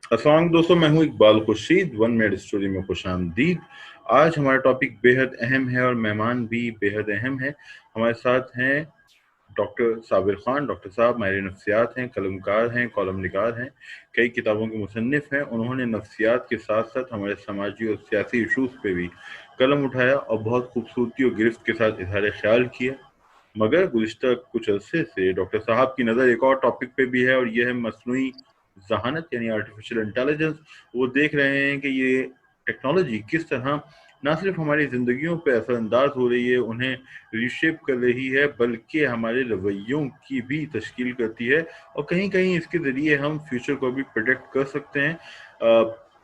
अस्सलाम दोस्तों, मैं हूं Iqbal Khurshid. One minute story में खुश आमदीद। आज हमारा टॉपिक बेहद अहम है और मेहमान भी बेहद अहम है। हमारे साथ हैं डॉक्टर साबिर खान। डॉक्टर साहब माहिर नफ्सियात हैं, कलमकार हैं, कॉलम निगार हैं, कई किताबों के मुसन्निफ हैं। उन्होंने नफ्सियात के साथ साथ हमारे समाजी और सियासी इशूज़ पे भी कलम उठाया और बहुत खूबसूरती और गिरफ्त के साथ इजहार ख्याल किया। मगर गुज़िश्ता कुछ अरसे से डॉक्टर साहब की नज़र एक और टॉपिक पे भी है, और ये है मस्नूई ज़हानत यानी आर्टिफिशियल इंटेलिजेंस। वो देख रहे हैं कि ये टेक्नोलॉजी किस तरह ना सिर्फ हमारी ज़िंदगियों पे असरअंदाज हो रही है, उन्हें रीशेप कर रही है, बल्कि हमारे रवैयों की भी तश्कील करती है। और कहीं कहीं इसके ज़रिए हम फ्यूचर को भी प्रोडिक्ट कर सकते हैं।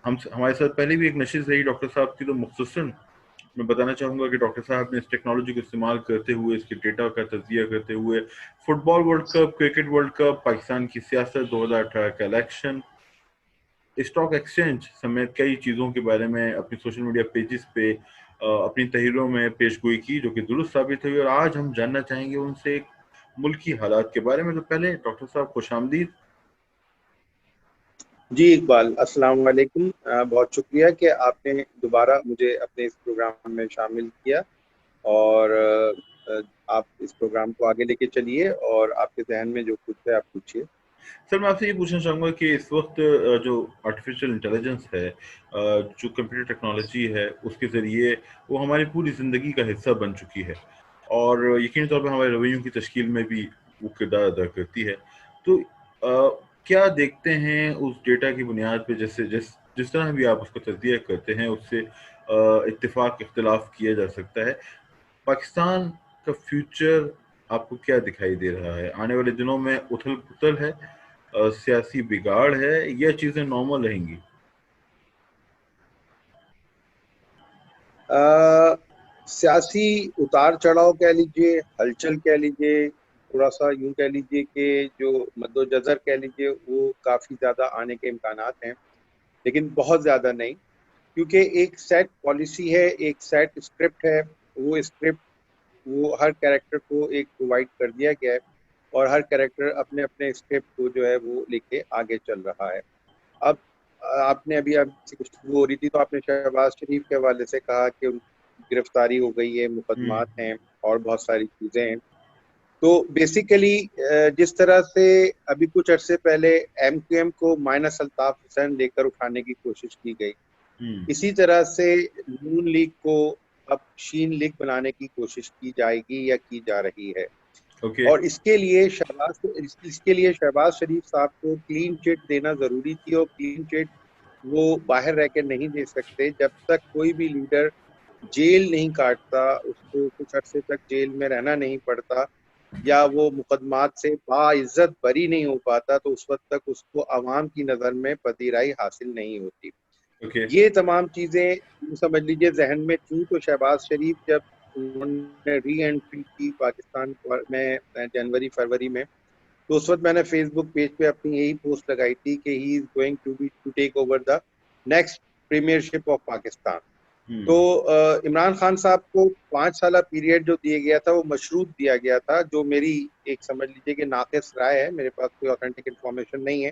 हम हमारे साथ पहले भी एक नशिश रही डॉक्टर साहब की, तो मुख्तसरन मैं बताना चाहूँगा कि डॉक्टर साहब ने इस टेक्नोलॉजी को इस्तेमाल करते हुए, इसके डेटा का तज्जिया करते हुए, football world cup, cricket world cup, Pakistan की सियासत, 2018 का इलेक्शन, स्टॉक एक्सचेंज समेत कई चीज़ों के बारे में अपनी सोशल मीडिया पेजेस पे अपनी तहरीरों में पेशगोई की, जो कि दुरुस्त साबित हुई। और आज हम जानना चाहेंगे उनसे एक मुल्की हालात के बारे में। तो पहले डॉक्टर साहब खुश आमदीद। जी इकबाल, अस्सलाम वालेकुम। बहुत शुक्रिया कि आपने दोबारा मुझे अपने इस प्रोग्राम में शामिल किया और आप इस प्रोग्राम को आगे लेके चलिए और आपके जहन में जो कुछ है आप पूछिए। सर, मैं आपसे ये पूछना चाहूँगा कि इस वक्त जो आर्टिफिशियल इंटेलिजेंस है, जो कंप्यूटर टेक्नोलॉजी है, उसके ज़रिए वो हमारी पूरी ज़िंदगी का हिस्सा बन चुकी है और यकीनी तौर पे हमारे रवैयों की तश्कील में भी वो किरदार अदा करती है। तो क्या देखते हैं उस डेटा की बुनियाद पे, जैसे जिस जिस तरह भी आप उसका तज्जिया करते हैं, उससे इत्तेफाक इख्तिलाफ किया जा सकता है। पाकिस्तान का फ्यूचर आपको क्या दिखाई दे रहा है? आने वाले दिनों में उथल-पुथल है, सियासी बिगाड़ है, या चीज़ें नॉर्मल रहेंगी? सियासी उतार चढ़ाव कह लीजिए, हलचल कह लीजिए, थोड़ा सा यूं कह लीजिए कि जो मद्दोजज़र कह लीजिए, वो काफ़ी ज़्यादा आने के इम्कानात हैं, लेकिन बहुत ज़्यादा नहीं, क्योंकि एक सेट पॉलिसी है, एक सेट स्क्रिप्ट है। वो स्क्रिप्ट वो हर कैरेक्टर को एक प्रोवाइड कर दिया गया है और हर कैरेक्टर अपने अपने स्क्रिप्ट को जो है वो लेके आगे चल रहा है। अब आपने अभी आपसे गुफ्तगू हो रही थी तो आपने शहबाज शरीफ के हवाले से कहा कि उनकी गिरफ्तारी हो गई है, हुँ, मुकदमात हैं और बहुत सारी चीज़ें हैं। तो बेसिकली जिस तरह से अभी कुछ अरसे पहले एमक्यूएम को माइनस अल्ताफ हुसैन लेकर उठाने की कोशिश की गई, हुँ, इसी तरह से नून लीग को अब शीन लीग बनाने की कोशिश की जाएगी या की जा रही है। ओके, और इसके लिए शहबाज शरीफ साहब को क्लीन चिट देना जरूरी थी और क्लीन चिट वो बाहर रह के नहीं दे सकते। जब तक कोई भी लीडर जेल नहीं काटता, उसको कुछ अरसे तक जेल में रहना नहीं पड़ता या वो मुकदमात से बाइज्जत बरी नहीं हो पाता, तो उस वक्त तक उसको आवाम की नज़र में पजीराई हासिल नहीं होती। ओके। ये तमाम चीज़ें समझ लीजिए जहन में थी। तो शहबाज शरीफ जब उन्होंने री एंट्री की पाकिस्तान में जनवरी फरवरी में, तो उस वक्त मैंने फेसबुक पेज पे अपनी यही पोस्ट लगाई थी कि he is going to take over the next premiership of Pakistan. हुँ, तो इमरान खान साहब को 5 साल पीरियड जो दिया गया था वो मशरूत दिया गया था, जो मेरी एक समझ लीजिए कि नाक़िस राय है, मेरे पास कोई ऑथेंटिक इन्फॉर्मेशन नहीं है।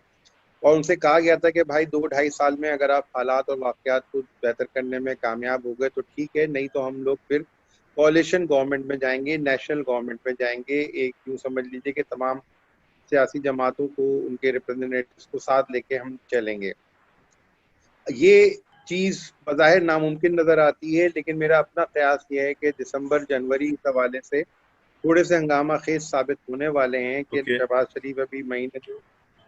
और उनसे कहा गया था कि भाई 2-2.5 साल में अगर आप हालात और वाक़यात को बेहतर करने में कामयाब हो गए तो ठीक है, नहीं तो हम लोग फिर कोalition गवर्नमेंट में जाएंगे, नेशनल गवर्नमेंट में जाएंगे। एक यूँ समझ लीजिए कि तमाम सियासी जमातों को, उनके रिप्रेजेंटेटिव्स को साथ लेके हम चलेंगे। ये चीज़ बज़ाहिर नामुमकिन नज़र आती है, लेकिन मेरा अपना क़यास ये है कि दिसंबर जनवरी इस हवाले से थोड़े से हंगामा खेज साबित होने वाले हैं कि ओके। शहबाज शरीफ अभी महीने 2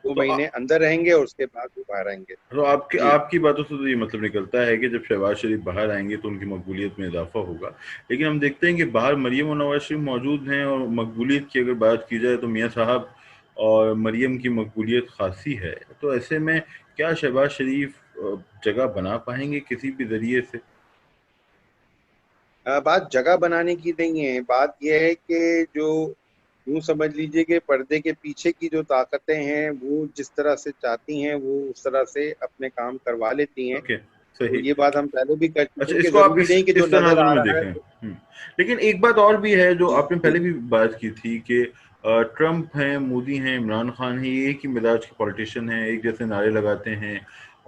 तो महीने अंदर रहेंगे और उसके बाद वो बाहर आएंगे। तो आपकी जी। आपकी बातों से तो ये मतलब निकलता है कि जब शहबाज शरीफ बाहर आएँगे तो उनकी मकबूलियत में इज़ाफ़ा होगा। लेकिन हम देखते हैं कि बाहर मरियम और नवाज़ शरीफ मौजूद हैं, और मकबूलियत की अगर बात की जाए तो मियाँ साहब और मरियम की मकबूलियत ख़ासी है। तो ऐसे में क्या शहबाज शरीफ जगह बना पाएँगे किसी भी ज़रिए से? बात जगह बनाने की नहीं है, बात यह है कि जो यूँ समझ लीजिए कि पर्दे के पीछे की जो ताकतें हैं वो जिस तरह से चाहती हैं वो उस तरह से अपने काम करवा लेती हैं। ओके, तो सही। ये बात हम पहले भी कर चुके अच्छा, हैं कि इसको आप ज़रूरी नहीं कि जो इस नज़र तनाज़ुर आ में रहा है देखें। लेकिन एक बात और भी है जो आपने जी। पहले भी बात की थी कि ٹرمپ ہیں، مودی ہیں، عمران خان ہیں، یہ ایک ہی مزاج کے پولیٹیشین ہیں، ایک جیسے نعرے لگاتے ہیں،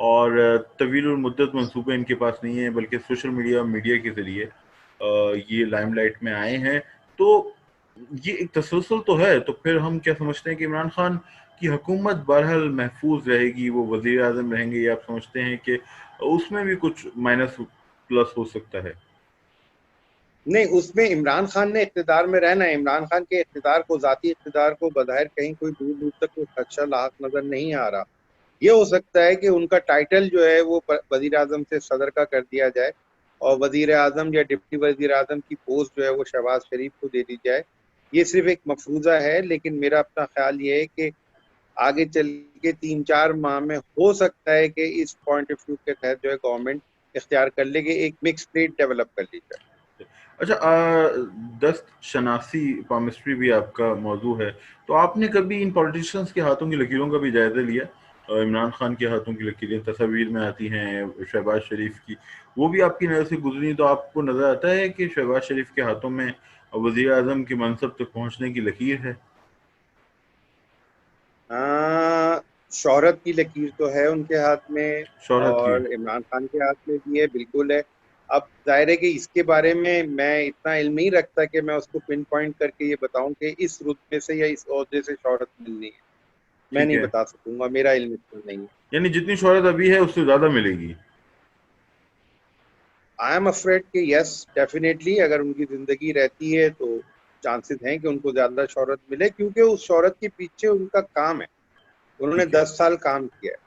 اور طویل المدت منصوبے ان کے پاس نہیں ہیں، بلکہ سوشل میڈیا کے ذریعے یہ لائم لائٹ میں آئے ہیں. تو یہ ایک تسلسل تو ہے. تو پھر ہم کیا سمجھتے ہیں کہ عمران خان کی حکومت بہرحال محفوظ رہے گی، وہ وزیر اعظم رہیں گے، یا آپ سمجھتے ہیں کہ اس میں بھی کچھ مائنس پلس ہو سکتا ہے؟ نہیں، اس میں عمران خان نے اقتدار میں رہنا ہے. عمران خان کے اقتدار کو، ذاتی اقتدار کو بظاہر کہیں کوئی دور دور تک کوئی خدشہ لاحق نظر نہیں آ رہا. یہ ہو سکتا ہے کہ ان کا ٹائٹل جو ہے وہ وزیر اعظم سے صدر کا کر دیا جائے، اور وزیر اعظم یا ڈپٹی وزیر اعظم کی پوسٹ جو ہے وہ شہباز شریف کو دے دی جائے. یہ صرف ایک مفروضہ ہے، لیکن میرا اپنا خیال یہ ہے کہ آگے چل کے 3-4 ماہ میں ہو سکتا ہے کہ اس پوائنٹ آف ویو کے تحت جو ہے گورنمنٹ اختیار کر لے کہ ایک مکس پلیٹ ڈیولپ کر لی جائے. اچھا، دست شناسی پامسٹری بھی آپ کا موضوع ہے. تو آپ نے کبھی ان پولیٹیشینس کے ہاتھوں کی لکیروں کا بھی جائزہ لیا؟ عمران خان کے ہاتھوں کی لکیریں تصاویر میں آتی ہیں، شہباز شریف کی، وہ بھی آپ کی نظر سے گزری، تو آپ کو نظر آتا ہے کہ شہباز شریف کے ہاتھوں میں وزیر اعظم کے منصب تک پہنچنے کی لکیر ہے؟ شہرت کی لکیر تو ہے ان کے ہاتھ میں، شہرت کی؟ اور عمران خان کے ہاتھ میں بھی ہے، بالکل ہے. اب ظاہر ہے کہ اس کے بارے میں اتنا علم نہیں رکھتا کہ میں اس کو پن پوائنٹ کر کے یہ بتاؤں کہ اس رتبے سے یا اس عہدے سے شہرت ملنی ہے. میں ٹھیک نہیں ہے، بتا سکوں گا، میرا علم اتنا نہیں ہے. یعنی جتنی شہرت ابھی ہے اس سے زیادہ ملے گی؟ آئی ایم افریڈ کہ یس ڈیفینیٹلی، اگر ان کی زندگی رہتی ہے تو چانسز ہیں کہ ان کو زیادہ شہرت ملے، کیونکہ اس شہرت کے پیچھے ان کا کام ہے. انہوں نے ٹھیک ہے. 10 سال کام کیا ہے.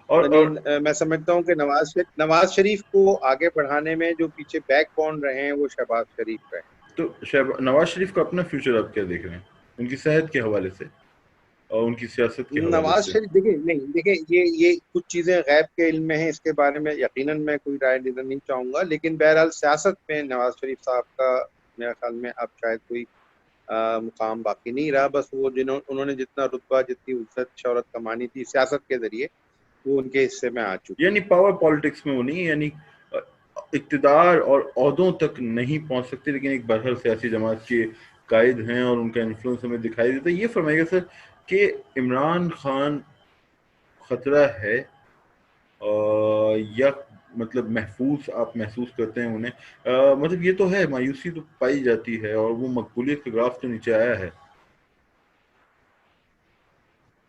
یعنی اور میں سمجھتا ہوں کہ نواز شریف کو آگے بڑھانے میں جو پیچھے بیک بون رہے ہیں وہ شہباز شریف رہے ہیں. تو نواز شریف کا اپنا فیوچر آپ کیا دیکھ رہے ہیں ان کی صحت کے حوالے سے اور ان کی سیاست کے حوالے نواز سے؟ شریف دیکھیں یہ کچھ چیزیں غیب کے علم میں ہیں، اس کے بارے میں یقیناً میں کوئی رائے دینا نہیں چاہوں گا، لیکن بہرحال سیاست میں نواز شریف صاحب کا میرے خیال میں اب شاید کوئی مقام باقی نہیں رہا. بس وہ انہوں نے جتنا رتبہ، جتنی عزت شہرت کمانی تھی سیاست کے ذریعے، وہ ان کے حصے میں آ چکی یعنی ہے. پاور پالیٹکس میں وہ نہیں ہے، یعنی اقتدار اور عہدوں تک نہیں پہنچ سکتے، لیکن ایک بہرحال سیاسی جماعت کے قائد ہیں اور ان کا انفلوئنس ہمیں دکھائی دیتا ہے. یہ فرمائیے گا سر کہ عمران خان خطرہ ہے یا مطلب محفوظ آپ محسوس کرتے ہیں انہیں؟ مطلب یہ تو ہے، مایوسی تو پائی جاتی ہے اور وہ مقبولیت کا گراف تو نیچے آیا ہے.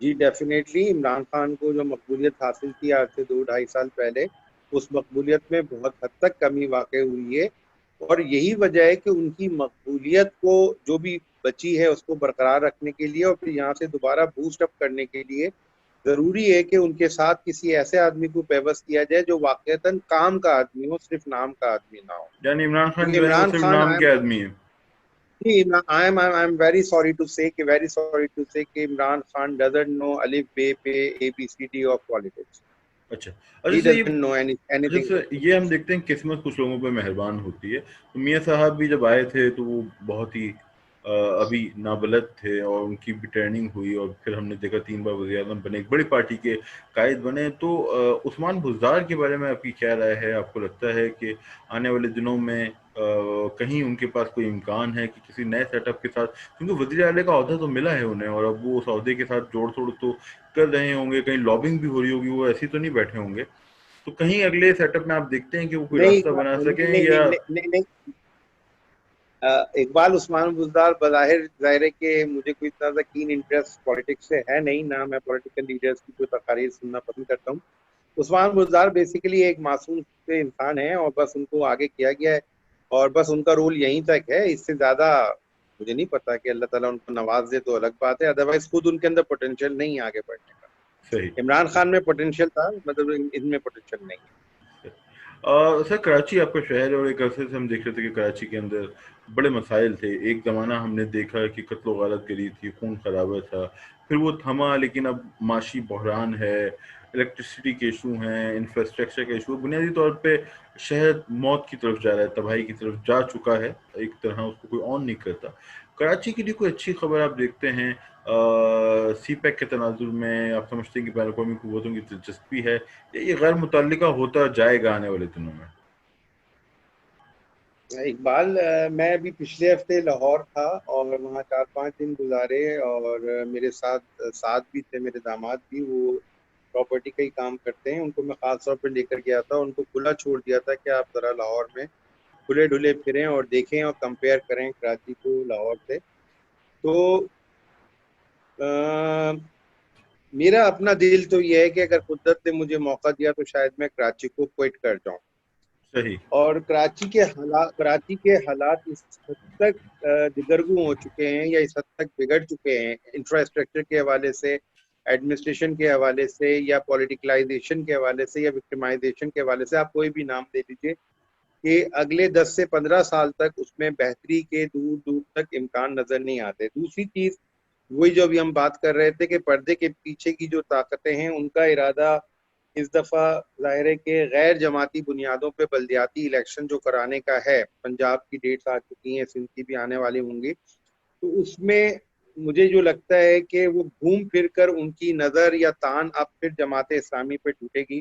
جی ڈیفینیٹلی، عمران خان کو جو مقبولیت حاصل تھی آج سے 2-2.5 سال پہلے، اس مقبولیت میں بہت حد تک کمی واقع ہوئی ہے. اور یہی وجہ ہے کہ ان کی مقبولیت کو جو بھی بچی ہے اس کو برقرار رکھنے کے لیے اور پھر یہاں سے دوبارہ بوسٹ اپ کرنے کے لیے ضروری ہے کہ ان کے ساتھ کسی ایسے آدمی کو پیوست کیا جائے جو واقعتاً کام کا آدمی ہو، صرف نام کا آدمی نہ ہو. یعنی عمران خان کیونکہ جو ہے وہ عمران صرف خان نام کے آدمی ہیں؟ I'm very sorry to say کہ عمران خان doesn't know الف بے پہ ABCD of politics. اچھا. اچھا He سر، یہ doesn't know اچھا anything. سر، یہ ہم دیکھتے ہیں قسمت کچھ لوگوں پہ مہربان ہوتی ہے. تو میاں صاحب بھی جب آئے تھے تو وہ بہت ہی ابھی نابلد تھے، اور ان کی بھی ٹریننگ ہوئی، اور پھر ہم نے دیکھا 3 بار وزیر اعظم بنے، ایک بڑی پارٹی کے قائد بنے. تو عثمان بزدار کے بارے میں آپ کی کیا رائے ہے؟ آپ کو لگتا ہے کہ آنے والے دنوں میں کہیں ان کے پاس کوئی امکان ہے کہ کسی نئے سیٹ اپ کے ساتھ، کیونکہ وزیر اعلیٰ کا عہدہ تو ملا ہے انہیں اور اب وہ اس عہدے کے ساتھ جوڑ توڑ تو کر رہے ہوں گے، کہیں لابنگ بھی ہو رہی ہوگی، وہ ایسی تو نہیں بیٹھے ہوں گے. تو کہیں اگلے سیٹ اپ میں آپ دیکھتے ہیں کہ وہ کوئی نہیں راستہ بنا نہیں سکیں نہیں یا؟ نہیں نہیں نہیں. اقبال عثمان بزدار بظاہر ظاہر ہے کہ مجھے کوئی اتنا زیادہ کین انٹرسٹ پالیٹکس سے ہے نہیں، نہ میں پولیٹیکل لیڈرز کی کوئی تقاریر سننا پسند کرتا ہوں. عثمان بزدار بیسیکلی ایک معصوم سے انسان ہے اور بس ان کو آگے کیا گیا ہے، اور بس ان کا رول یہیں تک ہے. اس سے زیادہ مجھے نہیں پتا کہ اللہ تعالیٰ ان کو نواز دے تو الگ بات ہے، ادروائز خود ان کے اندر پوٹینشیل نہیں ہے آگے بڑھنے کا. صحیح. عمران خان میں پوٹینشیل تھا، مطلب ان میں پوٹینشیل نہیں ہے. سر، کراچی آپ کا شہر ہے اور ایک عرصے سے ہم دیکھ رہے تھے کہ کراچی کے اندر بڑے مسائل تھے. ایک زمانہ ہم نے دیکھا کہ قتل و غارت گری تھی، خون خرابہ تھا، پھر وہ تھما، لیکن اب معاشی بحران ہے، الیکٹریسٹی کے ایشو ہیں، انفراسٹرکچر کے ایشو. بنیادی طور پہ شہر موت کی طرف جا رہا ہے، تباہی کی طرف جا چکا ہے، ایک طرح اس کو کوئی آن نہیں کرتا. کراچی کے لیے کوئی اچھی خبر آپ دیکھتے ہیں؟ سی پیک کے تناظر میں آپ سمجھتے ہیں کہ بین الاقوامی قوتوں کی دلچسپی ہے، یہ غیر متعلقہ ہوتا جائے گا آنے والے دنوں میں؟ اقبال، میں ابھی پچھلے ہفتے لاہور تھا اور وہاں 4-5 دن گزارے، اور میرے ساتھ بھی تھے میرے داماد بھی، وہ پراپرٹی کا ہی کام کرتے ہیں. ان کو میں خاص طور پہ لے کر گیا تھا، ان کو کھلا چھوڑ دیا تھا کہ آپ ذرا لاہور میں کھلے ڈھلے پھریں اور دیکھیں اور کمپیئر کریں کراچی کو لاہور سے. تو میرا اپنا دل تو یہ ہے کہ اگر قدرت نے مجھے موقع دیا تو شاید میں کراچی کو کوئٹ کر جاؤں. صحیح. اور کراچی کے حالات اس حد تک دگرگوں ہو چکے ہیں یا اس حد تک بگڑ چکے ہیں انفراسٹرکچر کے حوالے سے، ایڈمنسٹریشن کے حوالے سے، یا پولیٹیکلائزیشن کے حوالے سے، یا وکٹمائزیشن کے حوالے سے، آپ کوئی بھی نام دے لیجیے، کہ اگلے 10 سے 15 سال تک اس میں بہتری کے دور دور تک امکان نظر نہیں آتے. دوسری چیز وہی جو ابھی ہم بات کر رہے تھے کہ پردے کے پیچھے کی جو طاقتیں ہیں ان کا ارادہ اس دفعہ ظاہر ہے کہ غیر جماعتی بنیادوں پہ بلدیاتی الیکشن جو کرانے کا ہے. پنجاب کی ڈیٹس آ چکی ہیں، سندھ کی بھی آنے والی ہوں گی. تو اس میں مجھے جو لگتا ہے کہ وہ گھوم پھر کر ان کی نظر یا تان اب پھر جماعت اسلامی پہ ٹوٹے گی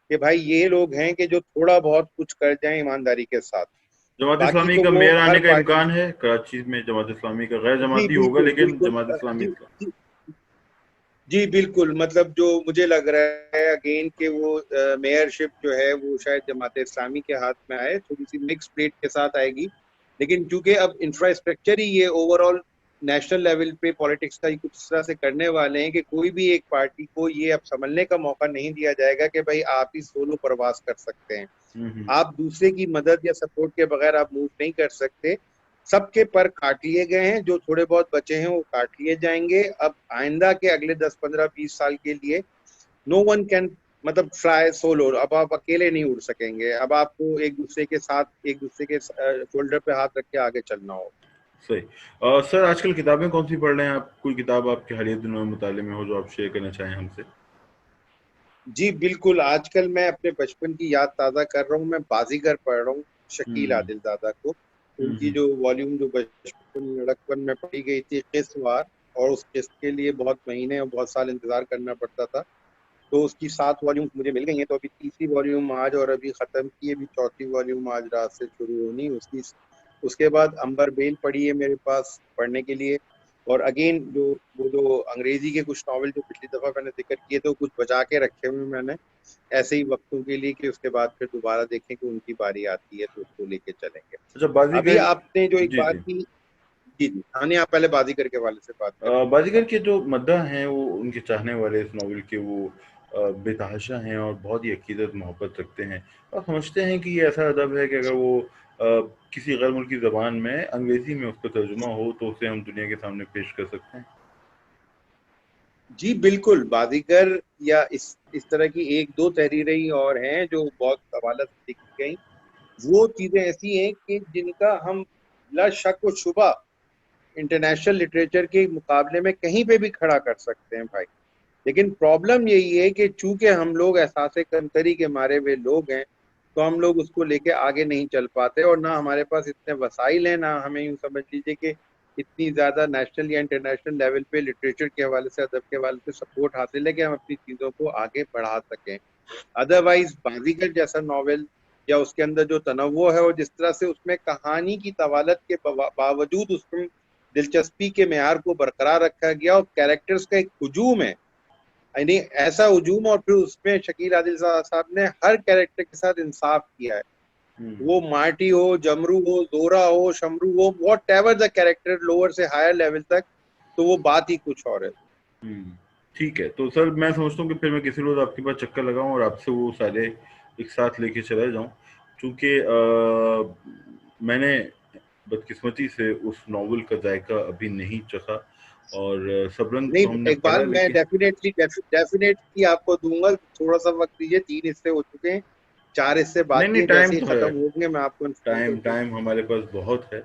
کہ بھائی یہ لوگ ہیں کہ جو تھوڑا بہت کچھ کر جائیں ایمانداری کے ساتھ. جماعت باقی اسلامی تو کا وہ میئر ہر آنے کا پارٹی. امکان ہے کراچی میں؟ جماعت اسلامی کا غیر جی جماعتی ہوگا بالکل لیکن بالکل. جماعت اسلامی جی کا. جی جی بالکل. مطلب جو مجھے لگ رہا ہے اگین کہ وہ میئر شپ جو ہے وہ شاید جماعت اسلامی کے ہاتھ میں آئے، تھوڑی سی مکس پلیٹ کے ساتھ آئے گی. لیکن چونکہ اب انفراسٹرکچر ہی یہ اوور آل نیشنل لیول پہ پالیٹکس کا ہی کچھ اس طرح سے کرنے والے ہیں کہ کوئی بھی ایک پارٹی کو یہ اب سنبھلنے کا موقع نہیں دیا جائے گا کہ بھائی آپ ہی سولو پرواز کر سکتے ہیں، آپ دوسرے کی مدد یا سپورٹ کے بغیر آپ موو نہیں کر سکتے. سب کے پر کاٹ لیے گئے ہیں، جو تھوڑے بہت بچے ہیں وہ کاٹ لیے جائیں گے. اب آئندہ کے اگلے 10-15-20 سال کے لیے نو ون کین مطلب فلائی سولو. اب آپ اکیلے نہیں اڑ سکیں گے، اب آپ کو ایک دوسرے کے ساتھ، ایک دوسرے کے شولڈر پہ ہاتھ رکھ کے آگے چلنا ہوگا. صحیح. سر آج کل کتابیں کون سی پڑھ رہے ہیں آپ؟ کوئی کتاب آپ کے حالیہ دنوں میں مطالعے میں ہو جو آپ شیئر کرنا چاہیں ہم سے؟ جی بالکل. آج کل میں اپنے بچپن کی یاد تازہ کر رہا ہوں. میں بازیگر پڑھ رہا ہوں شکیل عادل دادا کو. ان کی جو والیوم جو بچپن لڑکپن میں پڑھی گئی تھی قسط وار، اور اس قسط کے لیے بہت مہینے اور بہت سال انتظار کرنا پڑتا تھا، تو اس کی 7 والیوم مجھے مل گئی ہیں. تو ابھی تیسری والیوم آج، اور ابھی ختم کی، ابھی چوتھی والیوم آج رات سے شروع ہونی اس کے بعد امبر بیل پڑھی ہے میرے پاس پڑھنے کے لیے. اور اگین جو انگریزی کے کچھ ناول جو پچھلی دفعہ میں نے ذکر کیے تھے وہ کچھ بچا کے رکھے ہوئے میں نے ایسے ہی وقتوں کے لیے کہ اس کے بعد پھر دوبارہ دیکھیں کہ ان کی باری آتی ہے تو اس کو لے کے چلیں گے. اچھا، ابھی بازیگر. آپ نے جو ایک جی بات جی. کی. جی جی ہاں نہیں، آپ پہلے بازیگر کے حوالے سے بات کریں. بازیگر کے جو مداح ہیں وہ ان کے چاہنے والے اس ناول کے وہ بے تحاشا ہیں اور بہت ہی عقیدت محبت رکھتے ہیں، اور سمجھتے ہیں کہ یہ ایسا ادب ہے کہ اگر وہ کسی غیر ملکی زبان میں انگریزی میں اس کا ترجمہ ہو تو اسے ہم دنیا کے سامنے پیش کر سکتے ہیں. جی بالکل. بازیگر یا اس طرح کی ایک دو تحریریں اور ہیں جو بہت حوالہ سے لکھی گئیں. وہ چیزیں ایسی ہیں کہ جن کا ہم لا شک و شبہ انٹرنیشنل لٹریچر کے مقابلے میں کہیں پہ بھی کھڑا کر سکتے ہیں بھائی. لیکن پرابلم یہی ہے کہ چونکہ ہم لوگ احساس کمتری کے مارے ہوئے لوگ ہیں تو ہم لوگ اس کو لے کے آگے نہیں چل پاتے، اور نہ ہمارے پاس اتنے وسائل ہیں، نہ ہمیں یوں سمجھ لیجیے کہ اتنی زیادہ نیشنل یا انٹرنیشنل لیول پہ لٹریچر کے حوالے سے، ادب کے حوالے سے سپورٹ حاصل ہے کہ ہم اپنی چیزوں کو آگے بڑھا سکیں. ادروائز بازیگر جیسا ناول یا اس کے اندر جو تنوع ہے اور جس طرح سے اس میں کہانی کی طوالت کے باوجود اس میں دلچسپی کے معیار کو برقرار رکھا گیا، اور کیریکٹرز کا ایک ہجوم ہے، یعنی ایسا ہجوم، اور پھر اس میں شکیل عادل صاحب نے ہر کیریکٹر کے ساتھ انصاف کیا ہے. وہ مارٹی ہو، جمرو ہو، زورا ہو، شمرو ہو، whatever the character, lower سے ہائر لیول تک، تو وہ بات ہی کچھ اور ہے. ٹھیک ہے. تو سر میں سمجھتا ہوں کہ پھر میں کسی روز آپ کے پاس چکر لگاؤں اور آپ سے وہ سارے ایک ساتھ لے کے چلا جاؤں، چونکہ میں نے بدقسمتی سے اس ناول کا ذائقہ ابھی نہیں چکھا، اور سبرنگ تو نہیں ہم نے پڑھا اقبال، میں لیکن ڈیفینیٹلی آپ کو دوں گا. تھوڑا سا وقت دیجیے، 3 حصے ہو چکے ہیں، 4 حصے باقی نہیں ہیں، ٹائم جیسے ہی تو ہے، ختم ہو گئے میں آپ کو انفارم کر دوں. ٹائم ہمارے پاس بہت ہے.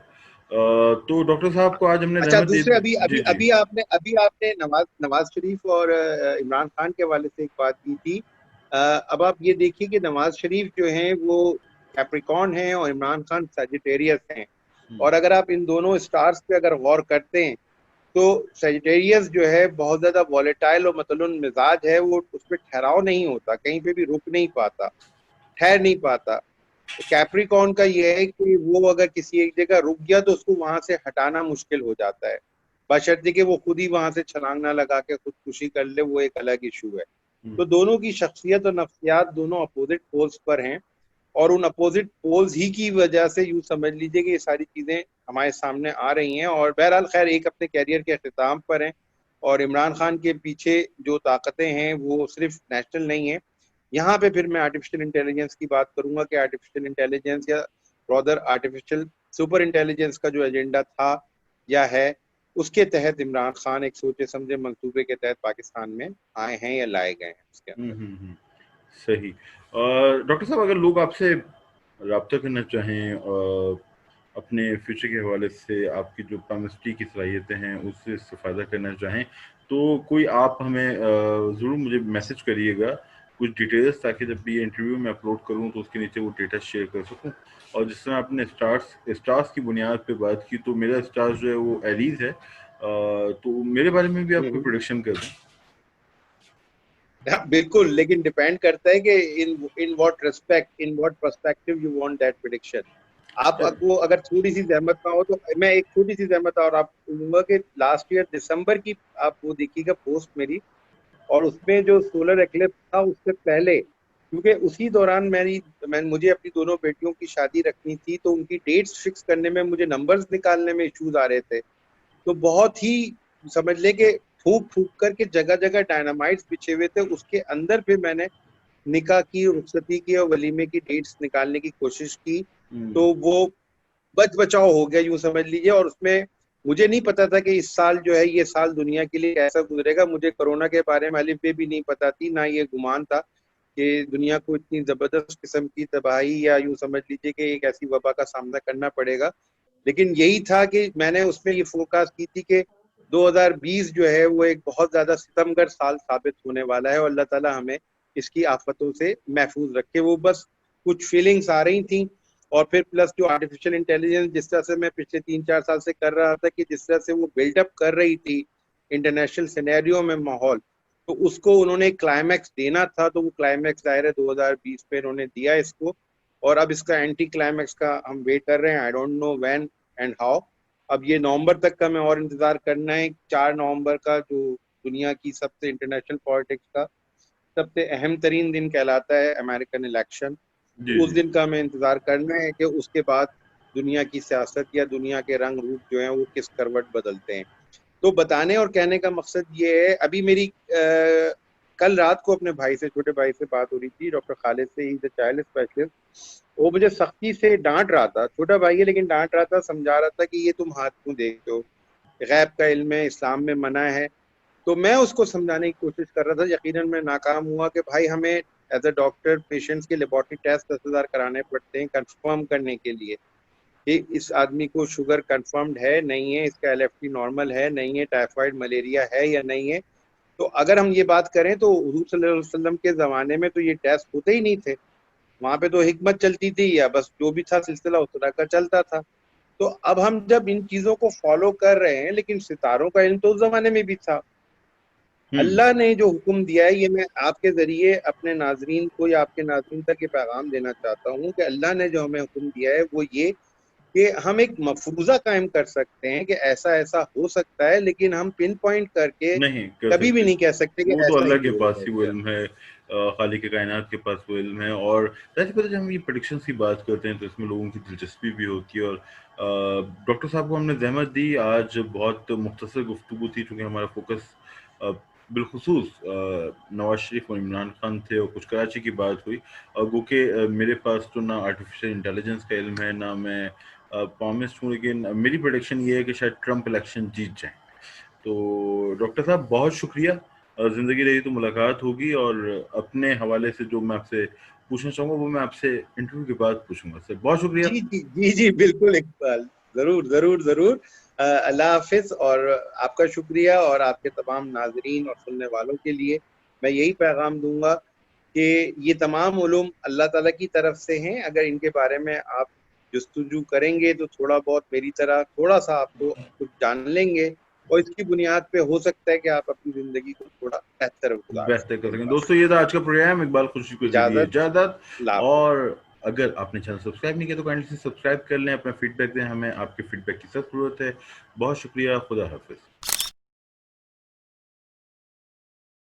تو ڈاکٹر صاحب کو آج ہم نے اچھا زحمت دے دوسرے دی. جی جی. ابھی آپ نے نواز شریف اور عمران خان کے حوالے سے ایک بات کی تھی. اب آپ یہ دیکھیے کہ نواز شریف جو ہیں وہ کیپریکارن ہیں اور عمران خان سیجیٹیریس ہیں، اور اگر آپ ان دونوں اسٹارز پہ اگر غور کرتے ہیں تو سیجیٹیریس جو ہے بہت زیادہ والیٹائل اور متلون مزاج ہے. وہ اس پہ ٹھہراؤ نہیں ہوتا، کہیں پہ بھی رک نہیں پاتا، ٹھہر نہیں پاتا. कैप्रिकॉर्न का ये है कि वो अगर किसी एक जगह रुक गया तो उसको वहां से हटाना मुश्किल हो जाता है, बशर्ते कि वो खुद ही वहां से छलांग ना लगा के खुदकुशी कर ले, वो एक अलग इशू है। तो दोनों की शख्सियत और नफ्सियात दोनों अपोजिट पोल्स पर हैं, और उन अपोजिट पोल्स ही की वजह से यूँ समझ लीजिए कि ये सारी चीज़ें हमारे सामने आ रही हैं। और बहरहाल खैर एक अपने कैरियर के अख्ताम पर हैं, और इमरान खान के पीछे जो ताकतें हैं वो सिर्फ नेशनल नहीं है। यहाँ पे फिर मैं आर्टिफिशियल इंटेलिजेंस की बात करूंगा कि आर्टिफिशियल इंटेलिजेंस या ब्रॉदर आर्टिफिशियल सुपर इंटेलिजेंस का जो एजेंडा था या है, उसके तहत इमरान खान एक सोचे समझे मंसूबे के तहत पाकिस्तान में आए हैं या लाए गए हैं उसके अंदर। सही। डॉक्टर साहब, अगर लोग आपसे रब्ता करना चाहें अपने फ्यूचर के हवाले से, आपकी जो केमिस्ट्री की सलाहियतें हैं उससे इस्तेफादा करना चाहें, तो कोई आप हमें ज़रूर मुझे मैसेज करिएगा कुछ डिटेल्स, ताकि जब भी ये इंटरव्यू में अपलोड करूं तो उसके नीचे वो डेटा शेयर कर सकूं। और जिस तरह आपने स्टार्स की बुनियाद पे बात की, तो मेरा स्टार जो है वो एरीज है, तो मेरे बारे में भी आप कोई प्रोडिक्शन कर दें। बिल्कुल, लेकिन डिपेंड करता है कि in what respect, in what perspective you want that prediction. आप वो अगर थोड़ी सी जहमत ना हो तो मैं एक छोटी सी जहमत और आप दूंगा कि लास्ट ईयर दिसंबर की आप वो देखिएगा पोस्ट मेरी, और उसमें जो सोलर एक्लिप्स था उससे पहले, क्योंकि उसी दौरान मुझे अपनी दोनों बेटियों की शादी रखनी थी, तो उनकी डेट्स फिक्स करने में, मुझे नंबर्स निकालने में इश्यूज आ रहे थे। तो बहुत ही समझ ले कि फूक फूक करके जगह जगह डायनामाइट्स बिछे हुए थे, उसके अंदर फिर मैंने निकाह की, रुखसती की और वलीमे की डेट्स निकालने की कोशिश की। तो वो बच बचाव हो गया यूं समझ लीजिए। और उसमें मुझे नहीं पता था कि इस साल जो है ये साल दुनिया के लिए कैसा गुजरेगा। मुझे कोरोना के बारे में अलिफ बे भी नहीं पता थी, ना ये गुमान था कि दुनिया को इतनी जबरदस्त किस्म की तबाही या यूं समझ लीजिए कि एक ऐसी वबा का सामना करना पड़ेगा। लेकिन यही था कि मैंने उसमें ये फोरकास्ट की थी कि 2020 जो है वो एक बहुत ज्यादा सितमगर साल साबित होने वाला है, और अल्लाह ताला हमें इसकी आफतों से महफूज रखे। वो बस कुछ फीलिंग्स आ रही थी, और फिर प्लस जो आर्टिफिशियल इंटेलिजेंस जिस तरह से मैं पिछले 3-4 साल से कर रहा था, कि जिस तरह से वो बिल्डअप कर रही थी इंटरनेशनल सिनेरियो में माहौल, तो उसको उन्होंने क्लाइमैक्स देना था। तो वो क्लाइमैक्स दायरे 2020 पे उन्होंने दिया इसको, और अब इसका एंटी क्लाइमैक्स का हम वेट कर रहे हैं। I don't know when and how. अब ये नवंबर तक का मैं और इंतजार करना है, 4 नवंबर का, जो दुनिया की सबसे इंटरनेशनल पॉलिटिक्स का सबसे अहम तरीन दिन कहलाता है, अमेरिकन इलेक्शन। उस दिन का मैं इंतजार करना है कि उसके बाद दुनिया की सियासत या दुनिया के रंग रूप जो है वो किस करवट बदलते हैं। तो बताने और कहने का मकसद ये है, अभी मेरी कल रात को अपने भाई से, छोटे भाई से बात हो रही थी, डॉक्टर खालिद से, ही द चाइल्ड स्पेशलिस्ट। वो मुझे सख्ती से डांट रहा था, छोटा भाई है लेकिन डांट रहा था, समझा रहा था कि ये तुम हाथ क्यों देखते हो, गैब का इल्म है, इस्लाम में मना है। तो मैं उसको समझाने की कोशिश कर रहा था, यकीनन मैं नाकाम हुआ कि भाई हमें एज अ डॉक्टर पेशेंट्स के लेबोरेटरी टेस्ट 10,000 कराने पड़ते हैं कंफर्म करने के लिए कि इस आदमी को शुगर कंफर्म्ड है नहीं है, इसका LFT नॉर्मल है नहीं है, टाइफाइड मलेरिया है या नहीं है। तो अगर हम ये बात करें तो हुजूर सल्लल्लाहु अलैहि वसल्लम के ज़माने में तो ये टेस्ट होते ही नहीं थे, वहाँ पे तो हिकमत चलती थी, या बस जो भी था सिलसिला उस तरह का चलता था। तो अब हम जब इन चीज़ों को फॉलो कर रहे हैं, लेकिन सितारों का इल्म तो उस ज़माने में भी था। अल्लाह ने जो हुक्म दिया है, ये मैं आपके ज़रिए अपने नाजरीन को या आपके नाजरीन तक ये पैगाम देना चाहता हूँ कि अल्लाह ने जो हमें हुक्म दिया है वो ये कि हम एक मफरूज़ा कायम कर सकते हैं कि ऐसा ऐसा हो सकता है, लेकिन हम पिन पॉइंट करके नहीं कर कभी भी सकते, नहीं कह सकते कि वो तो ऐसा अल्लाह ही के पास ही वो होगा। इल्म है, खालिक कायनात के पास वो इल्म है। और वैसे पता, जब हम ये प्रेडिक्शंस की बात करते हैं तो इसमें लोगों की दिलचस्पी भी होती है। और डॉक्टर साहब को हमने जहमत दी, आज बहुत मुख्तसर गुफ्तगू थी, चूँकि हमारा फोकस बिलखुसूस नवाज शरीफ और इमरान खान थे, और कुछ कराची की बात हुई। और गो के मेरे पास तो ना आर्टिफिशियल इंटेलिजेंस का इल्म है, ना मैं प्रॉमिस्ट हूँ, लेकिन मेरी प्रेडिक्शन ये है कि शायद ट्रंप इलेक्शन जीत जाए। तो डॉक्टर साहब बहुत शुक्रिया, ज़िंदगी रही तो मुलाकात होगी, और अपने हवाले से जो मैं आपसे पूछना चाहूँगा वो मैं आपसे इंटरव्यू के बाद पूछूंगा। सर बहुत शुक्रिया। जी जी जी जी, बिल्कुल इकबाल, जरूर जरूर जरूर। अल्लाह हाफिज, और आपका शुक्रिया, और आपके तमाम नाजरीन और सुनने वालों के लिए मैं यही पैगाम दूंगा कि ये तमाम उलूम अल्लाह ताला की तरफ से हैं। अगर इनके बारे में आप जस्तजू करेंगे तो थोड़ा बहुत मेरी तरह थोड़ा सा आपको कुछ जान लेंगे, और इसकी बुनियाद पे हो सकता है कि आप अपनी जिंदगी को थोड़ा बेहतर गुजार बेहतर कर सकें। सकें। बस दोस्तों, ये था आज का प्रोग्राम। इकबाल खुर्शीद को दीजिए इजाजत, इजाजत, अल्लाह हाफिज। और اگر آپ نے چینل سبسکرائب نہیں کیا تو کائنڈلی سے سبسکرائب کر لیں، اپنا فیڈ بیک دیں، ہمیں آپ کے فیڈ بیک کی سخت ضرورت ہے. بہت شکریہ، خدا حافظ.